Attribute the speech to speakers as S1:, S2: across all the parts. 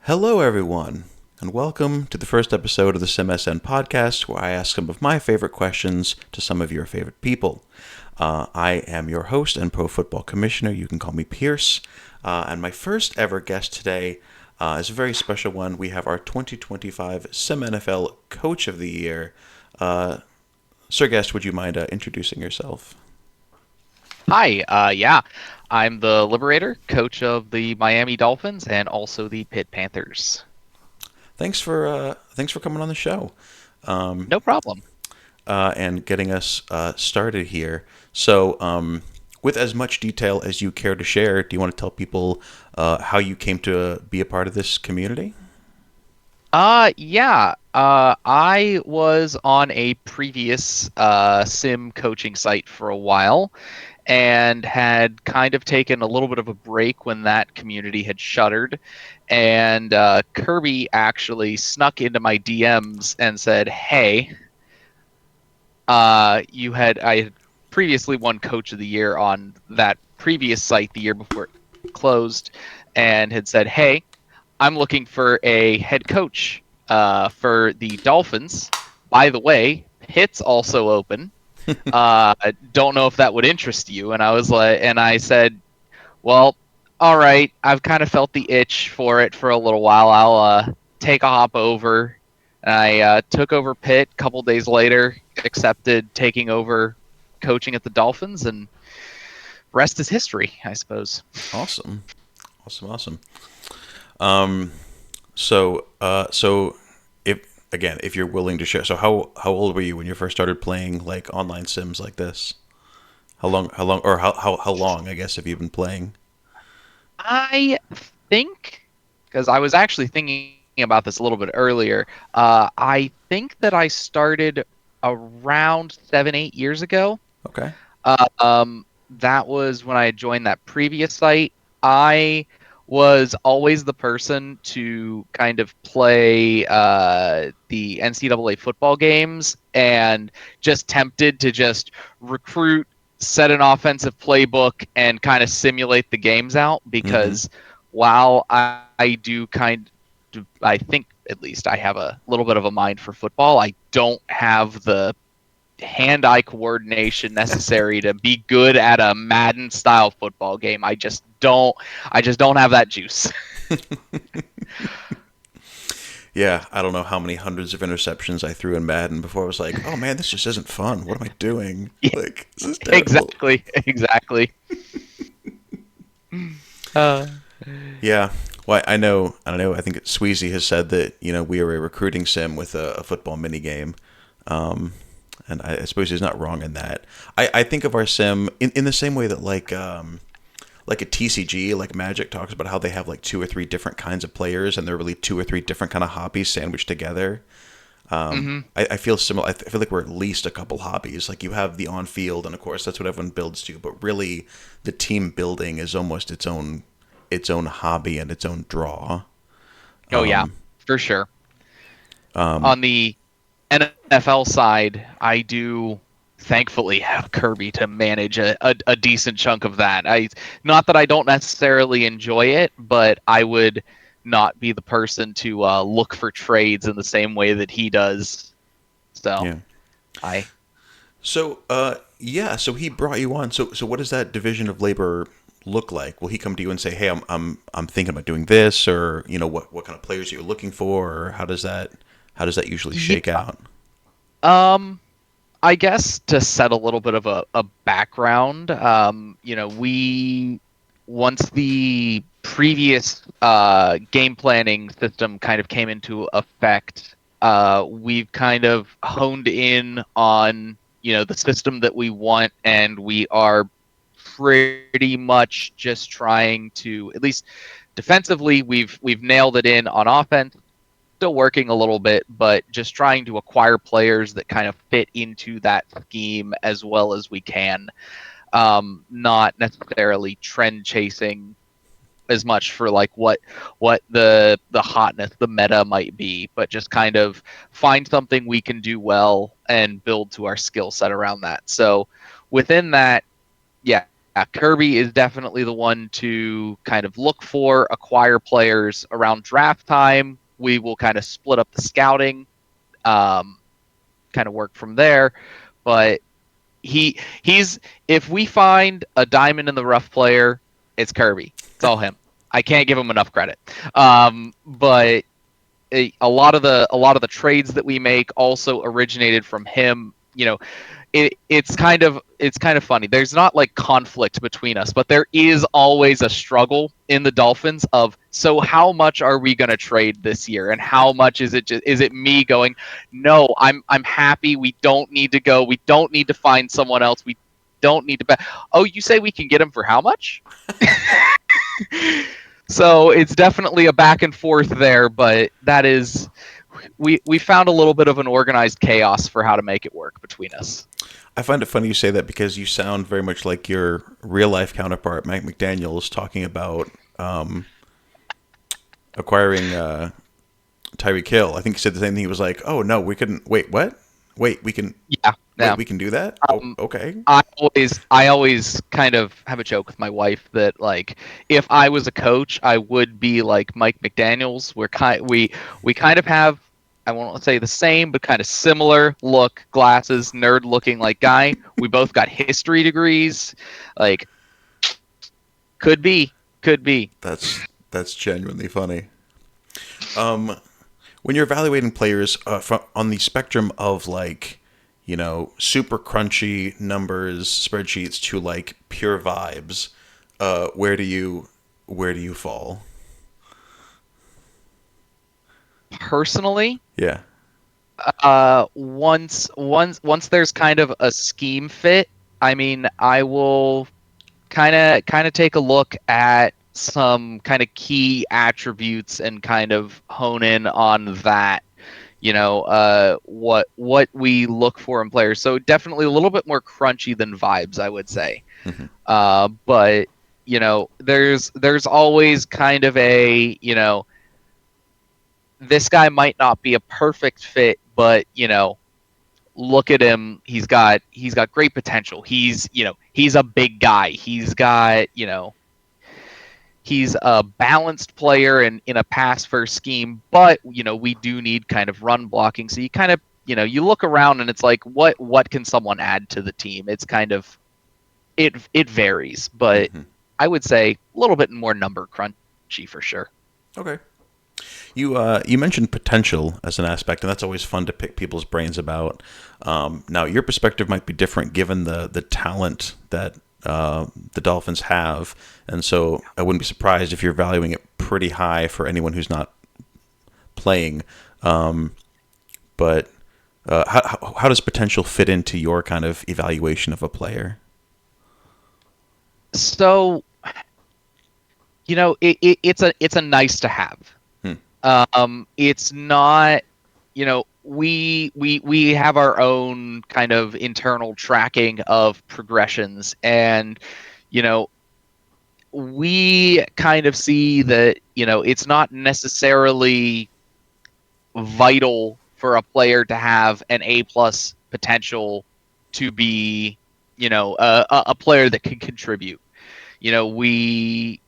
S1: Hello, everyone, and welcome to the first episode of the SimSN podcast, where I ask some of my favorite questions to some of your favorite people. I am your host and pro football commissioner. You can call me Pierce. And my first ever guest today is a very special one. We have our 2025 Sim NFL Coach of the Year. Sir Guest, would you mind introducing yourself?
S2: Hi, I'm the Liberator, coach of the Miami Dolphins and also the Pitt Panthers.
S1: Thanks for coming on the show.
S2: No problem.
S1: And getting us started here. So, with as much detail as you care to share, do you want to tell people how you came to be a part of this community?
S2: I was on a previous sim coaching site for a while and had kind of taken a little bit of a break when that community had shuttered. And Kirby actually snuck into my DMs and said, "Hey, I had previously won Coach of the Year on that previous site the year before it closed, and had said, "Hey, I'm looking for a head coach for the Dolphins. By the way, Pitt's also open. Don't know if that would interest you." And I said, "Well, all right. I've kind of felt the itch for it for a little while. I'll take a hop over." And I took over Pitt a couple days later, accepted taking over coaching at the Dolphins, and rest is history, I suppose.
S1: Awesome, awesome. Um, so if you're willing to share, so how old were you when you first started playing like online sims like this? How long, I guess, have you been playing?
S2: I think, because I was actually thinking about this a little bit earlier, I think that I started around 7, 8 years ago.
S1: Okay.
S2: That was when I joined that previous site. I was always the person to kind of play the NCAA football games and just tempted to just recruit, set an offensive playbook, and kind of simulate the games out
S1: Mm-hmm.
S2: because while I do I think at least I have a little bit of a mind for football, I don't have the hand-eye coordination necessary to be good at a Madden style football game. I just don't have that juice.
S1: Yeah, I don't know how many hundreds of interceptions I threw in Madden before I was like, oh man, this just isn't fun. What am I doing?
S2: Yeah,
S1: Like, this is terrible.
S2: exactly. Uh,
S1: Yeah. Well, I know. I don't know. I think Sweezy has said that we are a recruiting sim with a football mini game, and I suppose he's not wrong in that. I think of our sim in the same way that like a TCG, like Magic talks about how they have like two or three different kinds of players, and they're really two or three different kind of hobbies sandwiched together.
S2: mhm.
S1: I feel similar. I feel like we're at least a couple hobbies. Like you have the on field, and of course that's what everyone builds to. But really, the team building is almost its own hobby and its own draw.
S2: Oh yeah, for sure. On the NFL side, I do thankfully have Kirby to manage a decent chunk of that. I Not that I don't necessarily enjoy it, but I would not be the person to look for trades in the same way that he does. So
S1: Yeah.
S2: I
S1: So so he brought you on. So what does that division of labor look like? Will he come to you and say, "Hey, I'm thinking about doing this," or what kind of players you're looking for, or how does that usually shake
S2: yeah,
S1: out?
S2: um I guess to set a little bit of a background, we once the previous game planning system kind of came into effect, we've kind of honed in on the system that we want, and we are pretty much just trying to, at least defensively, we've nailed it in. On offense, still working a little bit, but just trying to acquire players that kind of fit into that scheme as well as we can. Not necessarily trend chasing as much for like what the hotness, the meta might be, but just kind of find something we can do well and build to our skill set around that. So within that, yeah. Kirby is definitely the one to kind of look for, acquire players around draft time. We will kind of split up the scouting, um, kind of work from there. But he's if we find a diamond in the rough player, it's Kirby. It's all him. I can't give him enough credit. But a lot of the trades that we make also originated from him. It's kind of funny. There's not like conflict between us, but there is always a struggle in the Dolphins of, so how much are we going to trade this year, and how much is it me going, no, I'm happy. We don't need to go. We don't need to find someone else. We don't need to bet. Oh, you say we can get him for how much? So it's definitely a back and forth there, but that is we found a little bit of an organized chaos for how to make it work between us.
S1: I find it funny you say that because you sound very much like your real life counterpart, Mike McDaniel's, talking about acquiring Tyreek Hill. I think he said the same thing. He was like, "Oh no, we couldn't. Wait, what? Wait, we can.
S2: Yeah,
S1: Wait,
S2: yeah.
S1: we can do that? Oh, okay."
S2: I always kind of have a joke with my wife that, like, if I was a coach, I would be like Mike McDaniel's. We kind of have, I won't say the same, but kind of similar look, glasses, nerd looking like guy. We both got history degrees. Like, could be.
S1: That's genuinely funny. Um, when you're evaluating players on the spectrum of like, super crunchy numbers spreadsheets to like pure vibes, where do you fall?
S2: Personally,
S1: Yeah.
S2: once there's kind of a scheme fit, I mean, I will kind of take a look at some kind of key attributes and kind of hone in on that. What we look for in players. So definitely a little bit more crunchy than vibes, I would say.
S1: Hmm.
S2: But there's always kind of a, this guy might not be a perfect fit, but look at him. He's got great potential. He's a big guy. He's a balanced player in a pass first scheme, but we do need kind of run blocking. So you kind of, you look around and it's like, what can someone add to the team? It's kind of, it varies, but
S1: Hmm.
S2: I would say a little bit more number crunchy for sure.
S1: Okay. You mentioned potential as an aspect, and that's always fun to pick people's brains about. Now, your perspective might be different given the talent that the Dolphins have, and so I wouldn't be surprised if you're valuing it pretty high for anyone who's not playing. But how does potential fit into your kind of evaluation of a player?
S2: So it's a nice to have.
S1: Hmm.
S2: It's not, we have our own kind of internal tracking of progressions, and you know we kind of see that it's not necessarily vital for a player to have an A plus potential to be a player that can contribute. you know we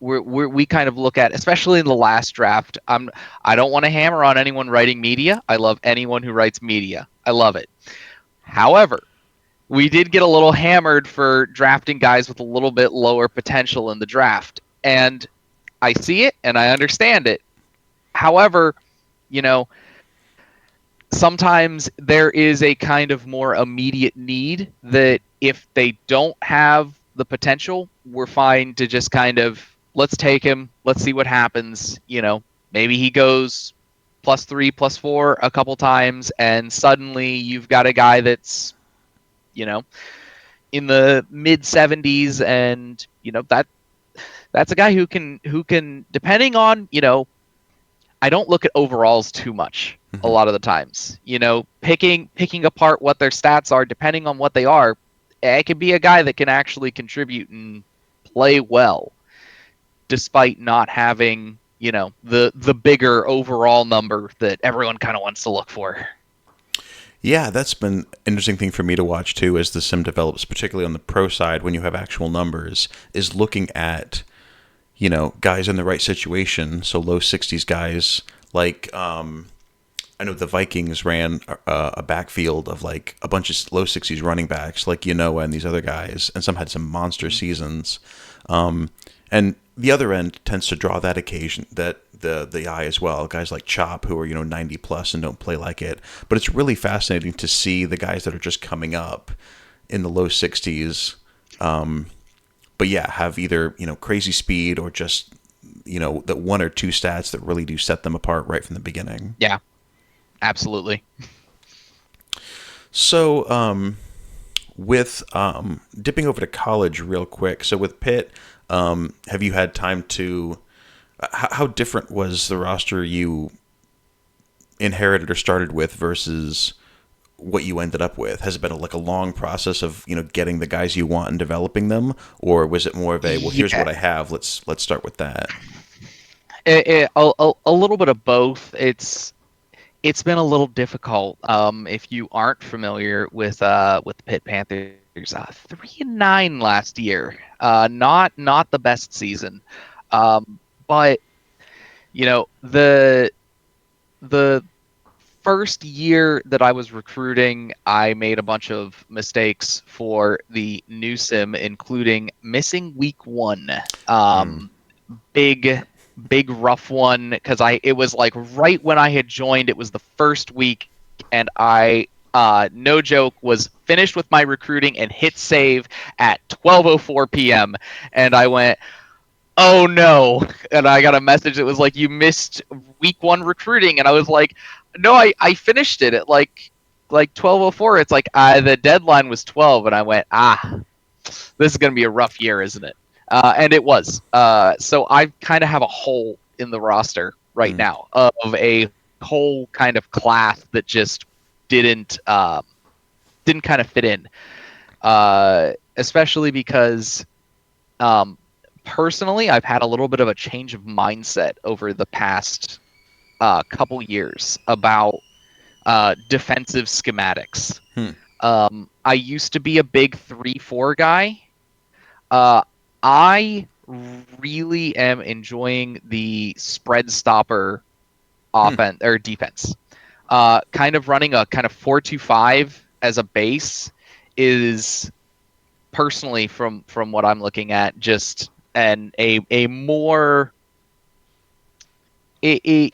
S2: we kind of look at, especially in the last draft. I don't want to hammer on anyone writing media. I love anyone who writes media. I love it. However, we did get a little hammered for drafting guys with a little bit lower potential in the draft, and I see it and I understand it. However, you know, sometimes there is a kind of more immediate need that if they don't have the potential, we're fine to just kind of, let's take him, let's see what happens. Maybe he goes +3, +4 a couple times, and suddenly you've got a guy that's, you know, in the mid 70s, and that's a guy who can, depending on, I don't look at overalls too much a
S1: Hmm.
S2: lot of the times. Picking apart what their stats are, depending on what they are, it can be a guy that can actually contribute and play well, despite not having the bigger overall number that everyone kind of wants to look for.
S1: Yeah, that's been an interesting thing for me to watch too as the sim develops, particularly on the pro side when you have actual numbers, is looking at, guys in the right situation. So low 60s guys like I know the Vikings ran a backfield of like a bunch of low 60s running backs like and these other guys, and some had some monster seasons. And the other end tends to draw that occasion that the eye as well. Guys like Chop who are 90 plus and don't play like it. But it's really fascinating to see the guys that are just coming up in the low 60s. But yeah, have either crazy speed or just the one or two stats that really do set them apart right from the beginning.
S2: Yeah, absolutely.
S1: So with dipping over to college real quick. So with Pitt, have you had time to? How different was the roster you inherited or started with versus what you ended up with? Has it been like a long process of getting the guys you want and developing them, or was it more of a well, here's
S2: Yeah,
S1: what I have, let's start with that?
S2: a little bit of both. It's been a little difficult. If you aren't familiar with the Pitt Panthers, 3-9 last year. Not the best season. But the first year that I was recruiting, I made a bunch of mistakes for the new sim, including missing week one. Um, big big rough one because I it was like right when I had joined. It was the first week, and I no joke was finished with my recruiting and hit save at 12:04 p.m. and I went, oh no, and I got a message that was like, you missed week one recruiting, and I was like, no, I finished it at like 12:04. It's like the deadline was 12, and I went, this is going to be a rough year, isn't it? And it was. So I kind of have a hole in the roster right
S1: Mm.
S2: now of a whole kind of class that just didn't kind of fit in, especially because um, personally I've had a little bit of a change of mindset over the past couple years about defensive schematics.
S1: Hmm.
S2: I used to be a big 3-4 guy. Uh, I really am enjoying the spread stopper
S1: Hmm.
S2: offense or defense. Kind of running a kind of 4-2-5 as a base is personally from what I'm looking at just a more a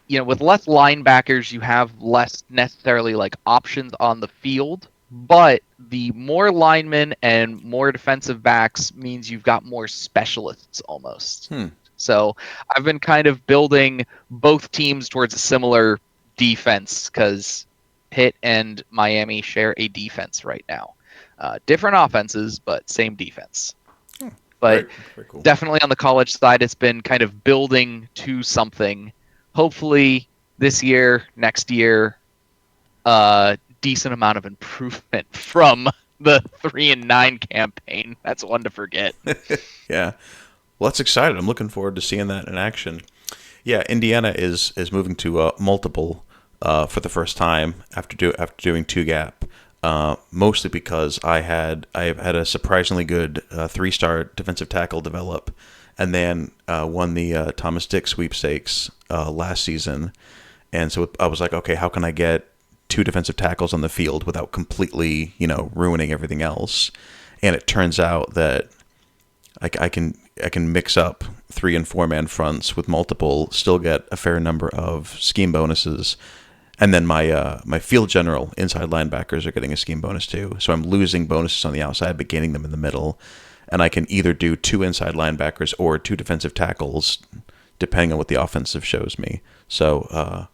S2: with less linebackers, you have less necessarily like options on the field, but the more linemen and more defensive backs means you've got more specialists almost.
S1: Hmm.
S2: So I've been kind of building both teams towards a similar defense because Pitt and Miami share a defense right now. Different offenses, but same defense. But
S1: Very, very cool.
S2: definitely on the college side, it's been kind of building to something. Hopefully, this year, next year, decent amount of improvement from the 3-9 campaign. That's one to forget.
S1: Yeah. Well, that's exciting. I'm looking forward to seeing that in action. Yeah, Indiana is moving to multiple for the first time after doing two gap. Mostly because I have had a surprisingly good 3-star defensive tackle develop, and then won the Thomas Dick sweepstakes last season. And so I was like, okay, how can I get two defensive tackles on the field without completely ruining everything else? And it turns out that I can mix up 3 and 4 man fronts with multiple, still get a fair number of scheme bonuses, and then my field general inside linebackers are getting a scheme bonus too. So I'm losing bonuses on the outside but gaining them in the middle, and I can either do 2 inside linebackers or 2 defensive tackles, depending on what the offensive shows me. So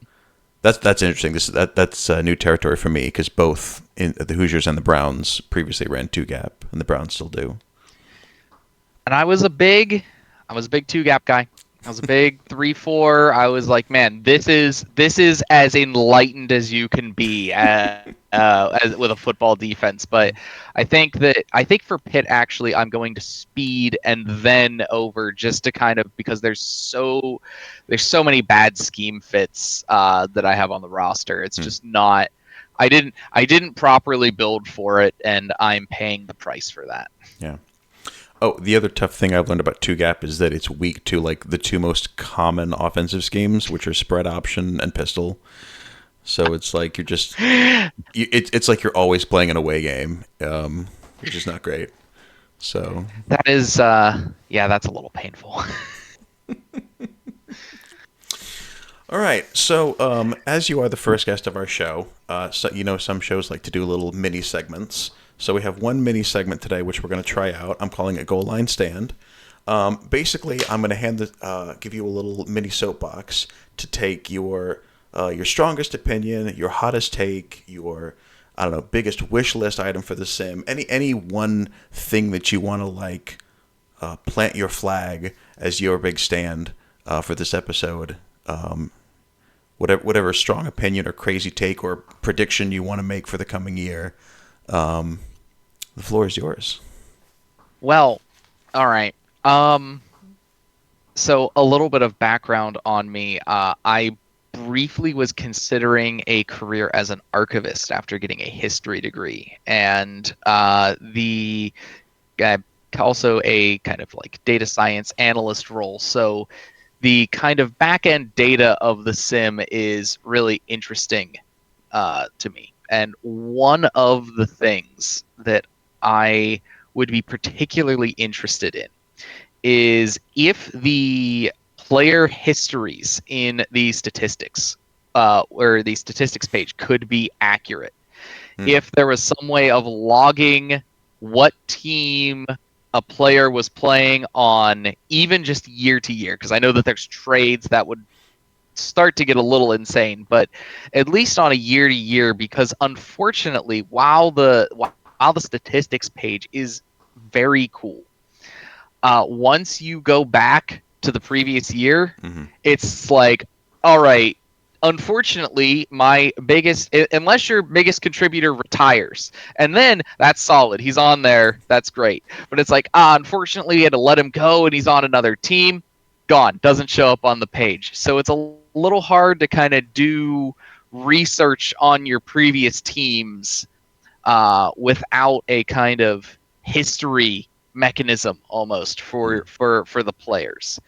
S1: that's interesting. That's new territory for me because both the Hoosiers and the Browns previously ran 2 gap, and the Browns still do.
S2: And I was a big 2-gap guy. I was a big 3-4. I was like, man, this is as enlightened as you can be as with a football defense. But I think for Pitt actually, I'm going to speed and then over just to kind of because there's so many bad scheme fits that I have on the roster. It's
S1: Hmm.
S2: just not. I didn't properly build for it, and I'm paying the price for that.
S1: Yeah. Oh, the other tough thing I've learned about two gap is that it's weak to like the two most common offensive schemes, which are spread option and pistol. So it's like you're just it's like you're always playing an away game, which is not great. So
S2: That is, yeah, that's a little painful.
S1: all right. So, as you are the first guest of our show, so you know some shows like to do little mini segments. So we have one mini segment today, which we're going to try out. I'm calling it Goal Line Stand. Basically, I'm going to give you a little mini soapbox to take your strongest opinion, your hottest take, your I don't know biggest wish list item for the sim, any one thing that you want to like plant your flag as your big stand for this episode. Whatever strong opinion or crazy take or prediction you want to make for the coming year, the floor is yours.
S2: Well, all right. So a little bit of background on me. I briefly was considering a career as an archivist after getting a history degree, and the uh, also a kind of like data science analyst role. So the kind of back end data of the sim is really interesting to me. And one of the things that I would be particularly interested in is if the player histories in the statistics or the statistics page could be accurate.
S1: Hmm.
S2: If there was some way of logging what team a player was playing on, even just year to year, because I know that there's trades that would start to get a little insane, but at least on a year to year, because unfortunately, while the statistics page is very cool, once you go back to the previous year,
S1: Mm-hmm.
S2: it's like, all right, unfortunately, my biggest, unless your biggest contributor retires, and then that's solid. He's on there. That's great. But it's like, unfortunately, we had to let him go and he's on another team. Gone. Doesn't show up on the page. So it's a little hard to kind of do research on your previous teams without a kind of history mechanism almost
S1: Mm.
S2: for the players.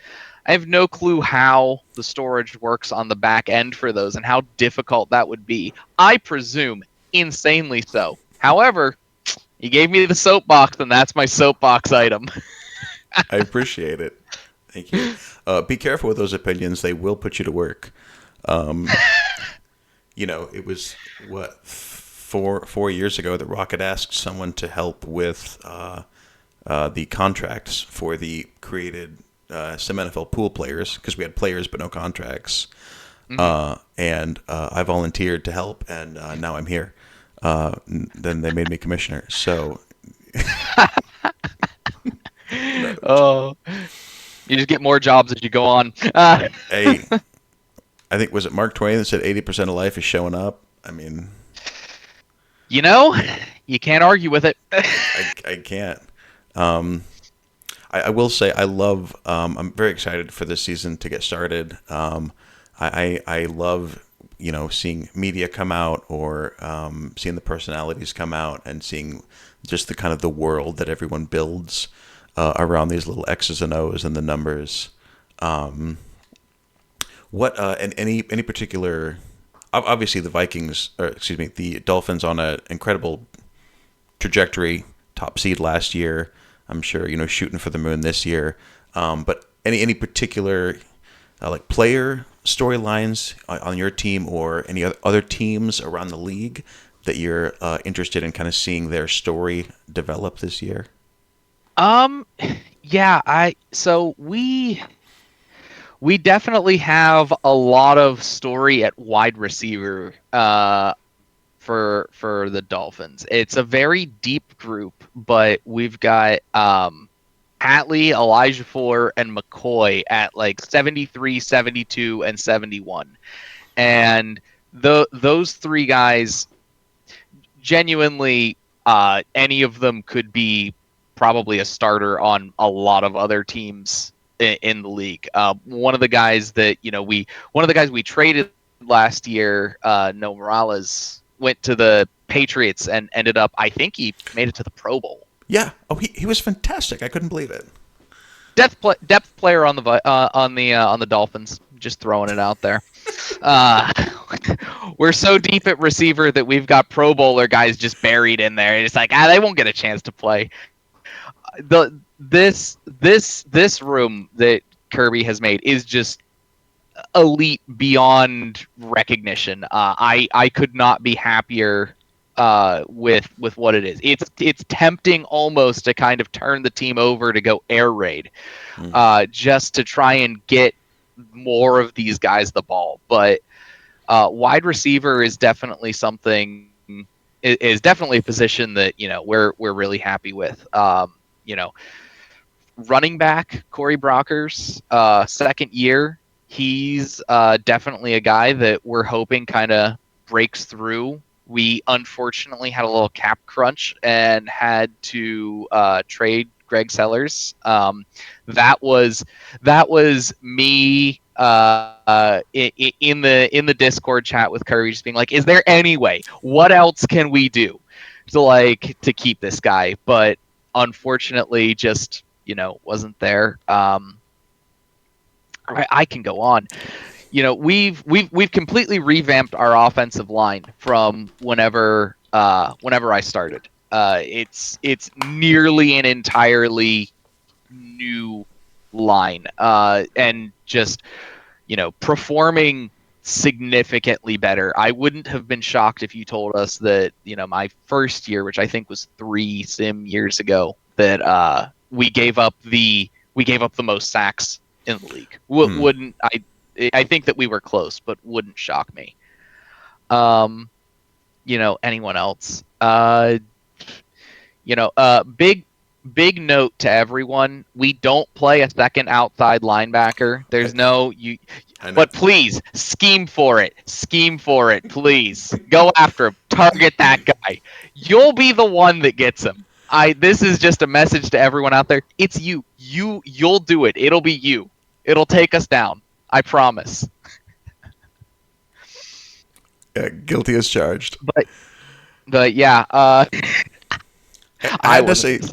S2: I have no clue how the storage works on the back end for those and how difficult that would be. I presume insanely so. However, you gave me the soapbox, and that's my soapbox item.
S1: I appreciate it. Thank you. Be careful with those opinions; they will put you to work. Um, it was what 4 years ago that Rocket asked someone to help with the contracts for the created Sim NFL pool players because we had players but no contracts.
S2: Mm-hmm.
S1: And I volunteered to help, and now I'm here. Then they made me commissioner. So, no,
S2: Oh, you just get more jobs as you go on.
S1: hey, I think was it Mark Twain that said 80% of life is showing up. I mean,
S2: You know, you can't argue with it.
S1: I can't. Um, I will say I love. I'm very excited for this season to get started. I love seeing media come out or seeing the personalities come out and seeing just the kind of the world that everyone builds around these little X's and O's and the numbers. Um, what and any particular? Obviously, the Vikings, or excuse me, the Dolphins on an incredible trajectory, top seed last year. I'm sure shooting for the moon this year. But any particular like player storylines on your team or any other teams around the league that you're interested in kind of seeing their story develop this year?
S2: Um, yeah, I so we definitely have a lot of story at wide receiver for the Dolphins. It's a very deep group, but we've got Hatley, Elijah Four, and McCoy at like 73, 72, and 71. And those three guys genuinely any of them could be probably a starter on a lot of other teams in the league. One of the guys that one of the guys we traded last year, No Morales. went to the Patriots and ended up. I think he made it to the Pro Bowl.
S1: Yeah. Oh, he was fantastic. I couldn't believe it.
S2: Depth player on the Dolphins. Just throwing it out there. Uh, we're so deep at receiver that we've got Pro Bowler guys just buried in there. It's like they won't get a chance to play. This room that Kirby has made is just elite beyond recognition. I could not be happier with what it is. It's tempting almost to kind of turn the team over to go air raid, just to try and get more of these guys the ball. But wide receiver is definitely something. Is definitely a position that we're really happy with. Running back Corey Brockers, second year. He's definitely a guy that we're hoping kind of breaks through. We unfortunately had a little cap crunch and had to trade Greg Sellers. That was me in the Discord chat with Curry, just being like, "Is there any way? What else can we do to keep this guy?" But unfortunately, just wasn't there. I can go on. We've completely revamped our offensive line from whenever I started. It's nearly an entirely new line, and just performing significantly better. I wouldn't have been shocked if you told us that my first year, which I think was 3 sim years ago, that we gave up the most sacks in the league. Wouldn't I think that we were close, but wouldn't shock me. Anyone else? Big note to everyone: we don't play a second outside linebacker. There's but please scheme for it. Scheme for it, please. Go after him. Target that guy. You'll be the one that gets him. This is just a message to everyone out there. It's you. You'll do it. It'll be you. It'll take us down. I promise.
S1: Yeah, guilty as charged.
S2: But yeah.
S1: I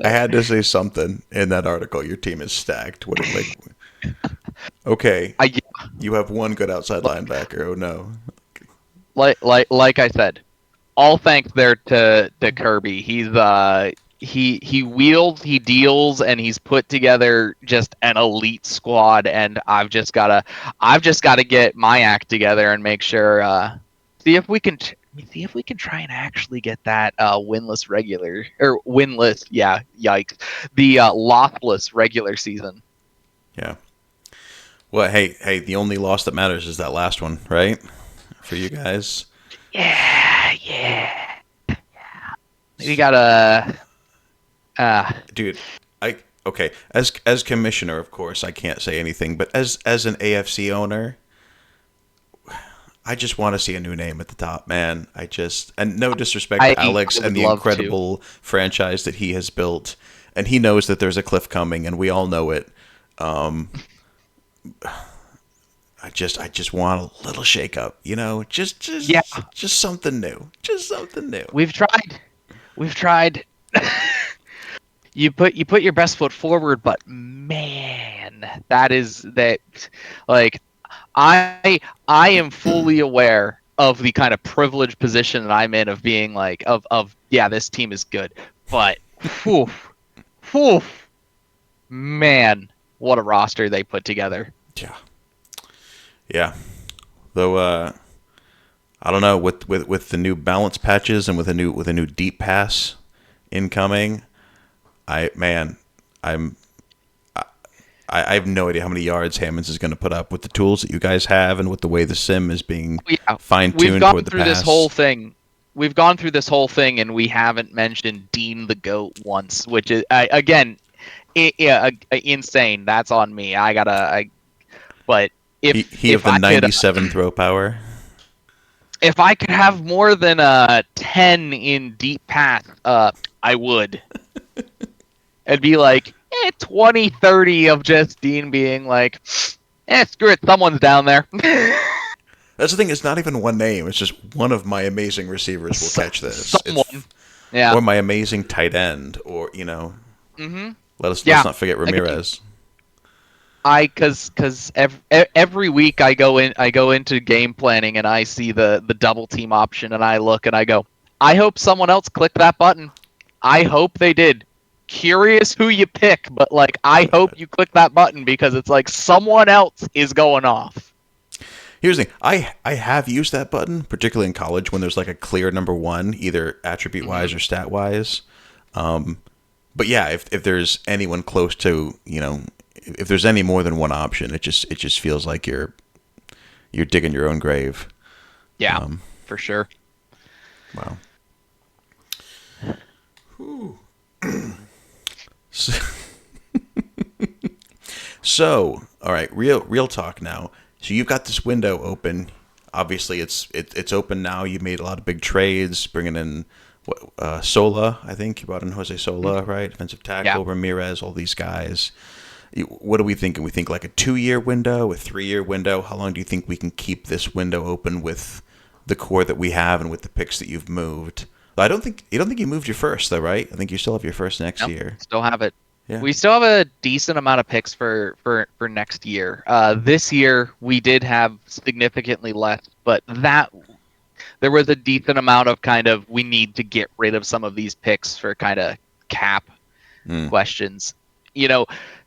S1: had to say something in that article. Your team is stacked. Okay, you have one good outside linebacker. Oh no.
S2: Like I said, all thanks there to Kirby. He's he wields, he deals, and he's put together just an elite squad. And I've just gotta get my act together and make sure see if we can try and actually get that winless regular or winless. Yeah, yikes, the lossless regular season.
S1: Yeah. Well, hey, the only loss that matters is that last one, right? For you guys.
S2: Yeah. We gotta.
S1: Dude, okay. As commissioner, of course, I can't say anything. But as an AFC owner, I just want to see a new name at the top, man. And no disrespect to Alex and the incredible franchise that he has built, and he knows that there's a cliff coming, and we all know it. I just want a little shake up, just something new,
S2: We've tried. You put your best foot forward, but man, like I am fully aware of the kind of privileged position that I'm in of being like this team is good, but whew, man, what a roster they put together.
S1: Yeah. Though I don't know, with the new balance patches and with a new deep pass incoming, I have no idea how many yards Hammonds is going to put up with the tools that you guys have and with the way the sim is being fine-tuned toward the pass.
S2: We've gone through this whole thing, and we haven't mentioned Dean the Goat once, which is again insane. That's on me. But if
S1: he have the 97 throw power.
S2: If I could have more than 10 in deep pass, I would. It'd be like 20, 30 of just Dean being like, screw it, someone's down there.
S1: That's the thing. It's not even one name. It's just one of my amazing receivers will catch this.
S2: Someone. Yeah.
S1: Or my amazing tight end, or
S2: Mm-hmm.
S1: let's
S2: Yeah.
S1: not forget
S2: Again,
S1: Ramirez.
S2: because every week I go into game planning and I see the double team option and I look and I go, I hope someone else clicked that button. I hope they did. Curious who you pick, but like I hope you click that button because it's like someone else is going off.
S1: Here's the thing. I have used that button, particularly in college when there's like a clear number one, either attribute
S2: Mm-hmm.
S1: wise or stat wise. But yeah, if there's anyone close to, if there's any more than one option, it just feels like you're digging your own grave.
S2: Yeah, for sure.
S1: Wow. So, so, all right, real talk now. So you've got this window open. Obviously, it's open now. You made a lot of big trades, bringing in Sola. I think you brought in Jose Sola, right? Defensive
S2: Yeah.
S1: tackle, Ramirez, all these guys. What are we thinking? We think like a 2-year window, a 3-year window. How long do you think we can keep this window open with the core that we have and with the picks that you've moved? I don't think you don't think you moved your first though, right? I think you still have your first next
S2: No,
S1: year.
S2: still have it.
S1: Yeah.
S2: We still have a decent amount of picks for next year. This year we did have significantly less, but that there was a decent amount of kind of we need to get rid of some of these picks for kind of cap
S1: Mm.
S2: questions. You know,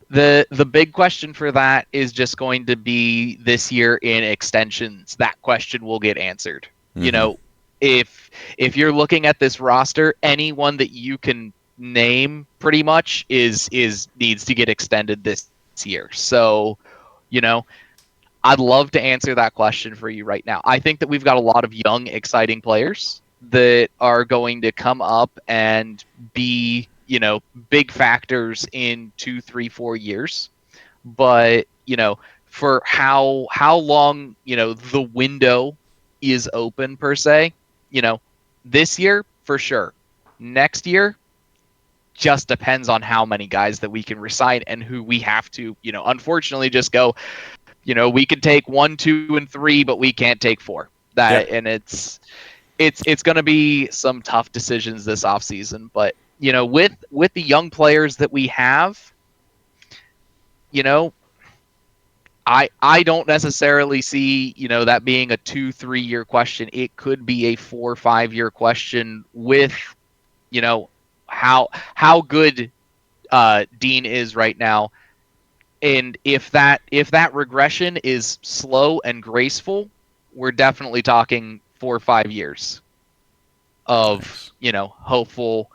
S2: the big question for that is just going to be this year in extensions. That question will get answered. You
S1: Mm-hmm.
S2: know, if you're looking at this roster, anyone that you can name pretty much is needs to get extended this year. So, you know, I'd love to answer that question for you right now. I think that we've got a lot of young, exciting players that are going to come up and be, big factors in 2, 3, 4 years. But, for how long, the window is open per se, you know, this year for sure. Next year just depends on how many guys that we can recite and who we have to, unfortunately just go, we could take 1, 2, and 3, but we can't take 4.
S1: Yep.
S2: And it's going to be some tough decisions this offseason. But with the young players that we have, you know, I don't necessarily see that being a 2, 3 year question. It could be a 4, 5 year question with how good Dean is right now. And if that regression is slow and graceful, we're definitely talking 4 or 5 years of
S1: Nice.
S2: hopeful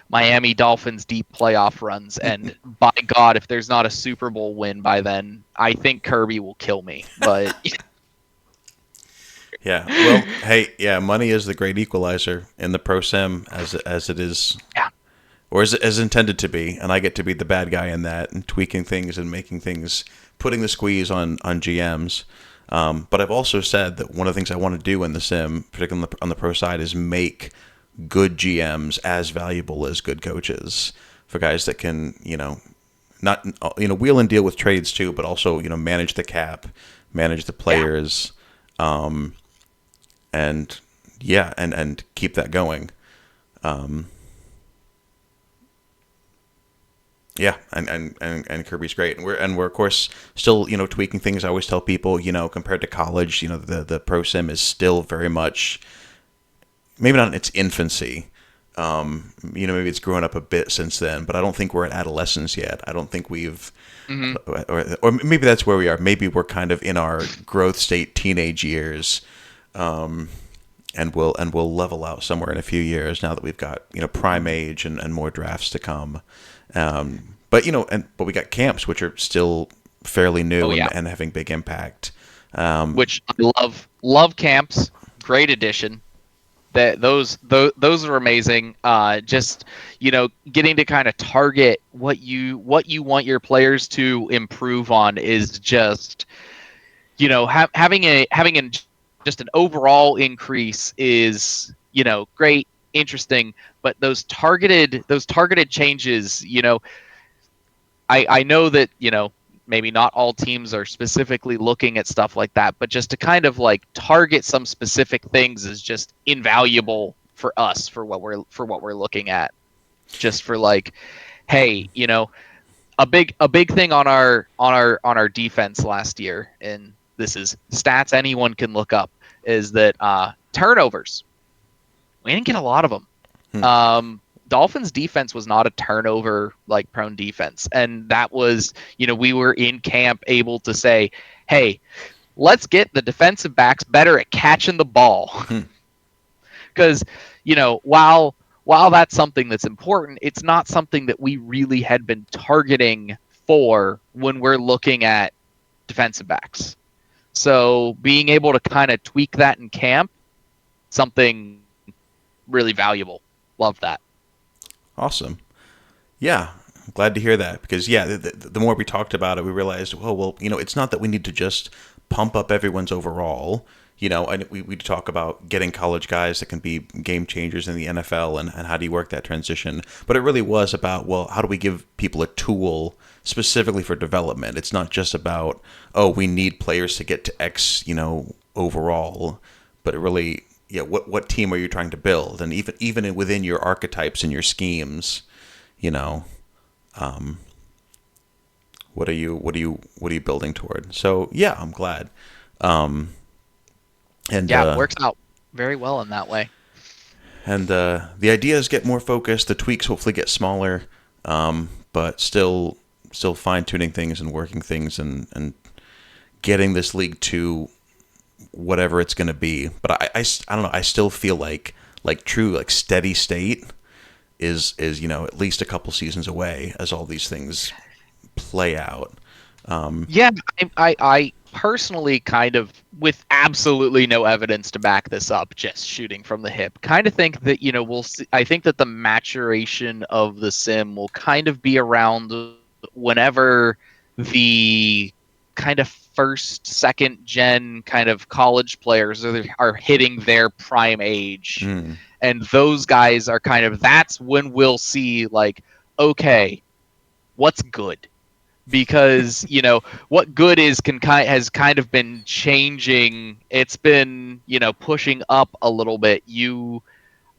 S2: Miami Dolphins deep playoff runs. And by God, if there's not a Super Bowl win by then, I think Kirby will kill me. But
S1: Yeah. Well, hey, yeah, money is the great equalizer in the pro sim as it is,
S2: yeah,
S1: or as intended to be, and I get to be the bad guy in that and tweaking things and making things, putting the squeeze on GMs. But I've also said that one of the things I want to do in the sim, particularly on the pro side, is make good GMs as valuable as good coaches for guys that can, not wheel and deal with trades too, but also manage the cap, manage the
S2: yeah,
S1: players, and yeah, and keep that going. Yeah, and Kirby's great, and we're of course still tweaking things. I always tell people compared to college, the pro sim is still very much, maybe not in its infancy. Maybe it's grown up a bit since then, but I don't think we're at adolescence yet. I don't think we've,
S2: hmm
S1: or maybe that's where we are. Maybe we're kind of in our growth state, teenage years, and we'll level out somewhere in a few years now that we've got prime age and more drafts to come. But we got camps which are still fairly
S2: oh
S1: new
S2: yeah,
S1: and having big impact. Um,
S2: which I love camps. Great addition. Those are amazing. Just getting to kind of target what you want your players to improve on is just having just an overall increase is great, interesting. But those targeted changes, I know that maybe not all teams are specifically looking at stuff like that, but just to kind of like target some specific things is just invaluable for us for what we're looking at. Just for like, hey, a big thing on our defense last year, and this is stats anyone can look up, is that turnovers. We didn't get a lot of them. Dolphins defense was not a turnover like prone defense, and that was, we were in camp able to say, hey, let's get the defensive backs better at catching the ball. Because while that's something that's important, it's not something that we really had been targeting for when we're looking at defensive backs. So being able to kind of tweak that in camp, something really valuable. Love that.
S1: Awesome. Yeah, I'm glad to hear that, because the more we talked about it, we realized, well, it's not that we need to just pump up everyone's overall. And we talk about getting college guys that can be game changers in the NFL, and how do you work that transition. But it really was about, well, how do we give people a tool specifically for development? It's not just about, we need players to get to X, overall, but it really, what team are you trying to build? And even within your archetypes and your schemes, what are you building toward? So yeah, I'm glad.
S2: It works out very well in that way.
S1: And the ideas get more focused. The tweaks hopefully get smaller, but still fine tuning things and working things and getting this league to whatever it's going to be. But I don't know. I still feel like true steady state is at least a couple seasons away as all these things play out.
S2: I personally kind of, with absolutely no evidence to back this up, just shooting from the hip, kind of think that, we'll see. I think that the maturation of the sim will kind of be around whenever the kind of first, second gen kind of college players are hitting their prime age. And those guys are that's when we'll see, like, okay, what's good? Because what good is has kind of been changing. It's been pushing up a little bit.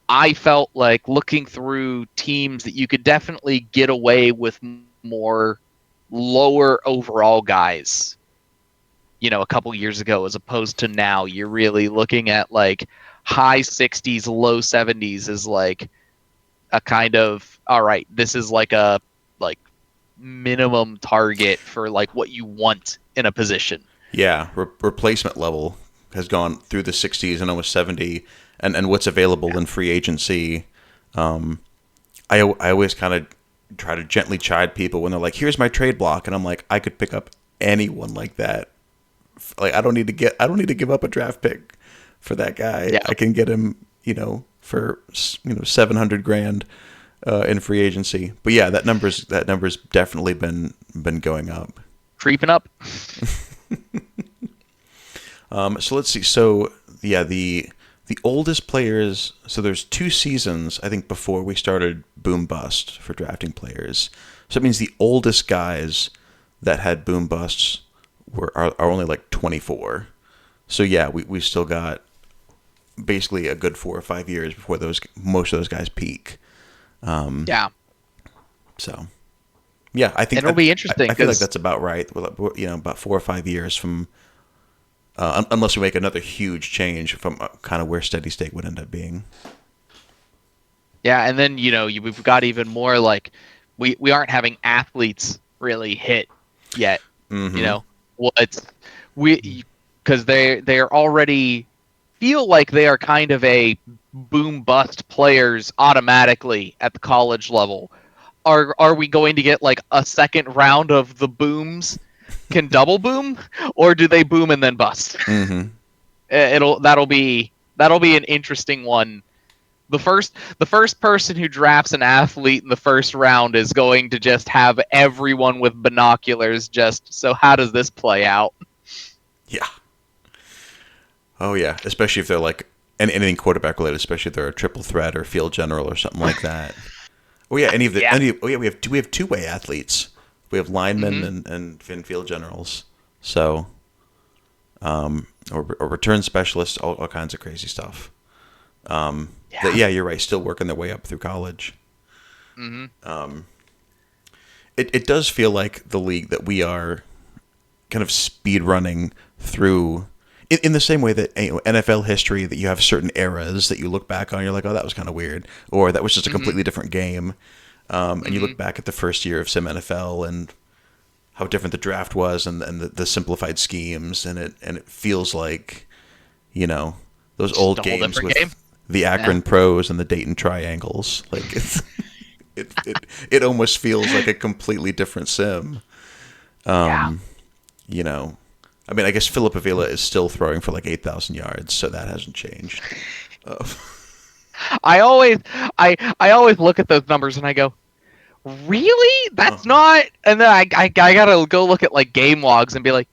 S2: I felt like looking through teams that you could definitely get away with more lower overall guys a couple years ago, as opposed to now. You're really looking at like high 60s, low 70s is like a kind of, all right, this is like a minimum target for like what you want in a position.
S1: Yeah, replacement level has gone through the 60s and almost 70, and what's available in free agency. I always kind of try to gently chide people when they're like, "Here's my trade block," and I'm like, I could pick up anyone like that. Like, I don't need to give up a draft pick for that guy.
S2: Yeah.
S1: I can get him, for $700,000. In free agency. But yeah, that number's definitely been going up.
S2: Creeping up.
S1: So let's see. So yeah, the oldest players, so there's 2 seasons, I think, before we started boom bust for drafting players. So it means the oldest guys that had boom busts are only like 24. So yeah, we still got basically a good 4 or 5 years before most of those guys peak. So, yeah, I think
S2: it'll be interesting.
S1: I feel like that's about right. About 4 or 5 years from, unless we make another huge change from kind of where steady state would end up being.
S2: Yeah, and then we've got even more, like we aren't having athletes really hit yet. Because they're already feel like they are kind of a boom bust players automatically at the college level. Are we going to get like a second round of the booms can double boom, or do they boom and then bust? That'll be an interesting one. The first person who drafts an athlete in the first round is going to just have everyone with binoculars, just so how does this play out?
S1: Yeah. Oh yeah, especially if they're like anything quarterback related, especially if they're a triple threat or field general or something like that. Oh yeah, we have 2-way athletes We have linemen
S2: Mm-hmm.
S1: and field generals. So, or return specialists, all kinds of crazy stuff. That,
S2: Yeah.
S1: yeah, you're right. Still working their way up through college.
S2: Mm-hmm.
S1: It does feel like the league that we are kind of speed running through in the same way that NFL history, that you have certain eras that you look back on and you're like, oh, that was kind of weird, or that was just a
S2: Mm-hmm.
S1: completely different game. And you
S2: Mm-hmm.
S1: look back at the first year of Sim NFL and how different the draft was, and the simplified schemes, and it feels like, you know, those
S2: Just
S1: old
S2: a whole
S1: games
S2: different game.
S1: with the
S2: Yeah.
S1: Akron Pros and the Dayton Triangles. Like it almost feels like a completely different sim.
S2: Yeah.
S1: You know, I mean, I guess Philip Avila is still throwing for like 8,000 yards, so that hasn't changed. Uh,
S2: I always I always look at those numbers and I go, really? That's
S1: uh-huh.
S2: not. And then I gotta go look at like game logs and be like,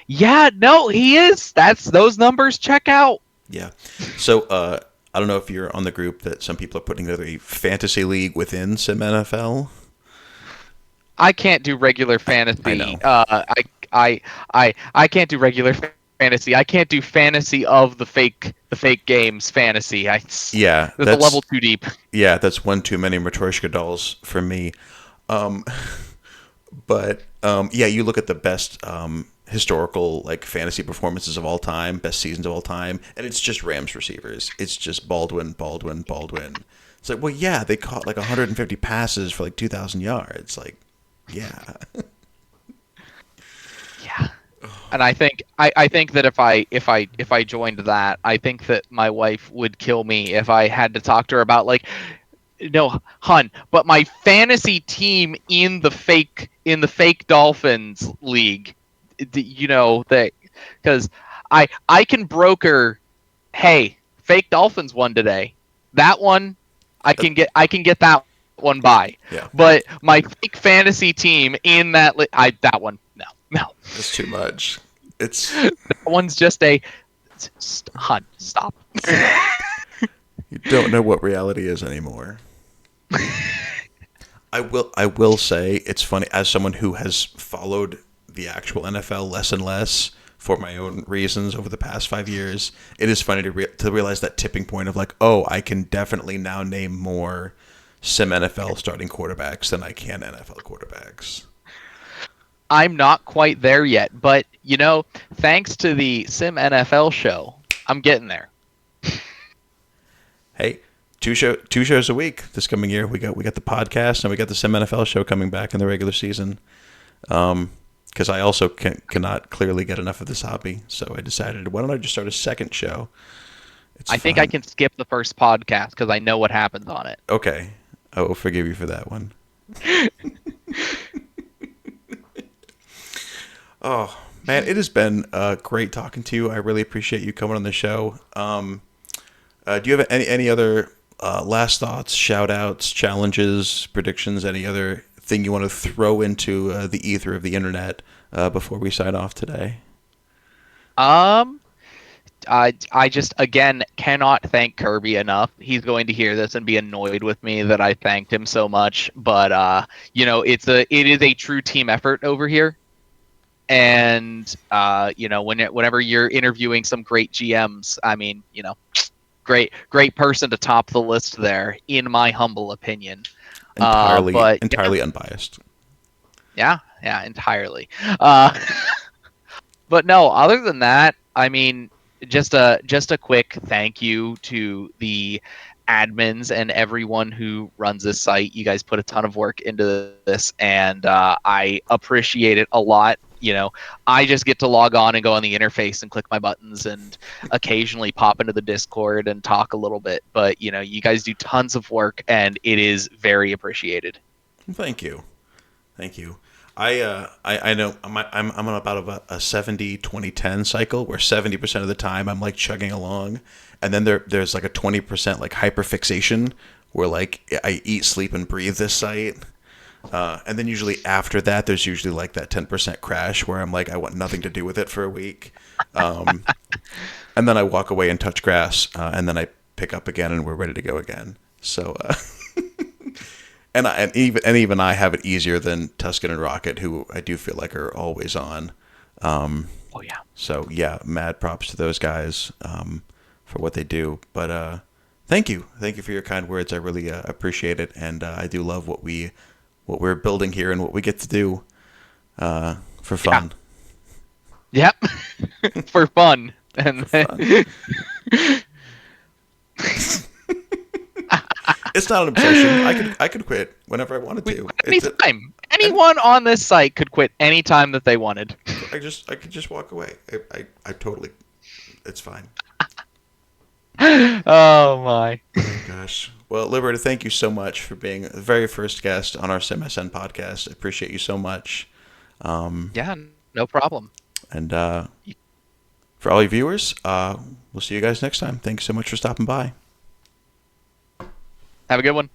S2: yeah, no, he is. That's those numbers check out.
S1: Yeah. So I don't know if you're on the group that some people are putting together a fantasy league within Sim NFL.
S2: I can't do regular
S1: I
S2: fantasy.
S1: know.
S2: I can't do regular fantasy. I can't do fantasy of the fake games fantasy.
S1: Yeah,
S2: That's a level too deep.
S1: that's one too many Matryoshka dolls for me. Um, but yeah, you look at the best historical like fantasy performances of all time, best seasons of all time, and it's just Rams receivers. It's just Baldwin, Baldwin, Baldwin. It's like, well, yeah, they caught like 150 passes for like 2,000 yards. Like, yeah,
S2: Yeah. And I think that if I joined that, I think that my wife would kill me if I had to talk to her about like, no, hun, but my fantasy team in the fake Dolphins league, you know that because I can broker, hey, fake Dolphins won today. That one I can get that one by,
S1: yeah,
S2: but my fake fantasy team in that one no.
S1: that's too much. It's
S2: That one's just a hun, stop.
S1: you don't know what reality is anymore. I will say it's funny as someone who has followed the actual NFL less and less for my own reasons over the past 5 years. It is funny to realize that tipping point of like, oh, I can definitely now name more Sim NFL starting quarterbacks than I can NFL quarterbacks.
S2: I'm not quite there yet, but you know, thanks to the Sim NFL show, I'm getting there.
S1: Hey, two shows a week this coming year. We got the podcast and we got the Sim NFL show coming back in the regular season. Because I also cannot clearly get enough of this hobby, so I decided, why don't I just start a second show? It's
S2: I think I
S1: fun.
S2: can skip the first podcast because I know what happens on it.
S1: Okay, I will forgive you for that one. Oh man, it has been great talking to you. I really appreciate you coming on the show. Do you have any other last thoughts, shout outs, challenges, predictions, any other thing you want to throw into the ether of the internet before we sign off today?
S2: Um, I just again cannot thank Kirby enough. He's going to hear this and be annoyed with me that I thanked him so much. But you know, it is a true team effort over here. And you know, whenever you're interviewing some great GMs, I mean, you know, great person to top the list there, in my humble opinion. But yeah,
S1: Entirely unbiased.
S2: yeah, entirely. Uh, but no, other than that, I mean, just a quick thank you to the admins and everyone who runs this site. You guys put a ton of work into this, and I appreciate it a lot. You know, I just get to log on and go on the interface and click my buttons and occasionally pop into the Discord and talk a little bit. But you know, you guys do tons of work, and it is very appreciated.
S1: Thank you. Thank you. I know I'm on about a 70-20-10 cycle where 70% of the time I'm like chugging along, and then there's like a 20% like hyperfixation where like I eat, sleep, and breathe this site. And then usually after that, there's usually like that 10% crash where I'm like, I want nothing to do with it for a week. Um, and then I walk away and touch grass, and then I pick up again and we're ready to go again. So and even I have it easier than Tuscan and Rocket, who I do feel like are always on.
S2: Oh yeah.
S1: So yeah, mad props to those guys for what they do. But thank you for your kind words. I really appreciate it, and I do love what we're building here and what we get to do for
S2: Yeah.
S1: fun.
S2: Yep. For fun. And
S1: For fun. It's not an obsession. I could quit whenever I wanted to.
S2: anytime. Anyone on this site could quit anytime that they wanted.
S1: I could just walk away. I totally. It's fine.
S2: Oh my.
S1: Oh gosh. Well, Liberator, thank you so much for being the very first guest on our SimSN podcast. I appreciate you so much.
S2: Yeah, no problem.
S1: And for all you viewers, we'll see you guys next time. Thanks so much for stopping by.
S2: Have a good one.